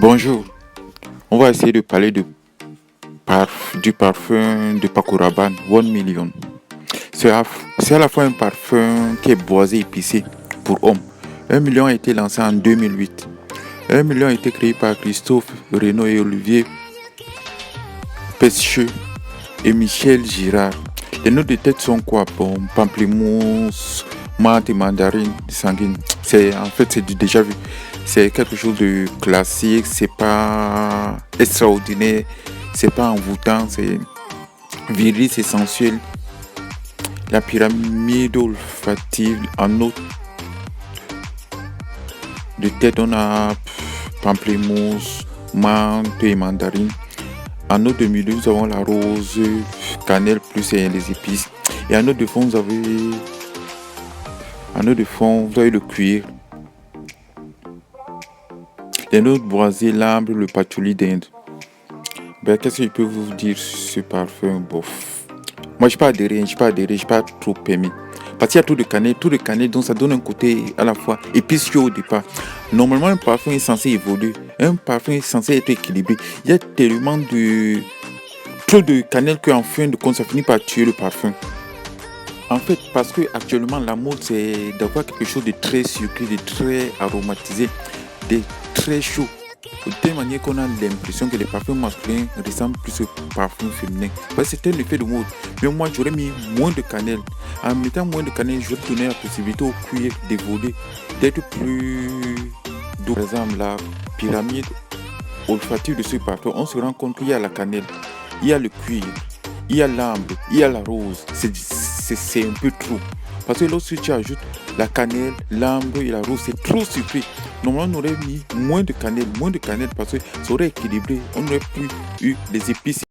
Bonjour, on va essayer de parler du parfum de Paco Rabanne, 1 million. C'est à la fois un parfum qui est boisé et épicé pour hommes. 1 million a été lancé en 2008. 1 million a été créé par Christophe Renaud et Olivier Pescieux et Michel Girard. Les notes de tête sont quoi? Bon, pamplemousse, menthe et mandarine sanguine. C'est du déjà vu. C'est quelque chose de classique, c'est pas extraordinaire, c'est pas envoûtant, c'est viril, c'est sensuel. La pyramide olfactive en eau de tête, on a pamplemousse, menthe et mandarine. En eau de milieu, nous avons la rose, cannelle plus les épices. Et en eau de fond, vous avez le cuir. Les notes boisées, l'ambre, le patchouli d'Inde. Qu'est-ce que je peux vous dire sur ce parfum? Bof. Moi, je n'ai pas trop aimé. Parce qu'il y a tout de cannelle, donc ça donne un côté à la fois épicieux au départ. Normalement, un parfum est censé évoluer. Un parfum est censé être équilibré. Il y a tellement trop de cannelle qu'en fin de compte, ça finit par tuer le parfum. En fait, parce que actuellement, la mode, c'est d'avoir quelque chose de très sucré, de très aromatisé, de très chaud. De telle manière qu'on a l'impression que les parfums masculins ressemblent plus aux parfums féminins. C'était l'effet de mode. Mais moi, j'aurais mis moins de cannelle. En mettant moins de cannelle, j'aurais donné la possibilité au cuir d'évoluer, d'être plus doux. Par exemple, la pyramide olfactive de ce parfum, on se rend compte qu'il y a la cannelle, il y a le cuir, il y a l'ambre, il y a la rose. C'est un peu trop. Parce que lorsque tu ajoutes la cannelle, l'ambre et la rose, c'est trop sucré. Normalement, on aurait mis moins de cannelle parce que ça aurait équilibré. On aurait plus eu les épices.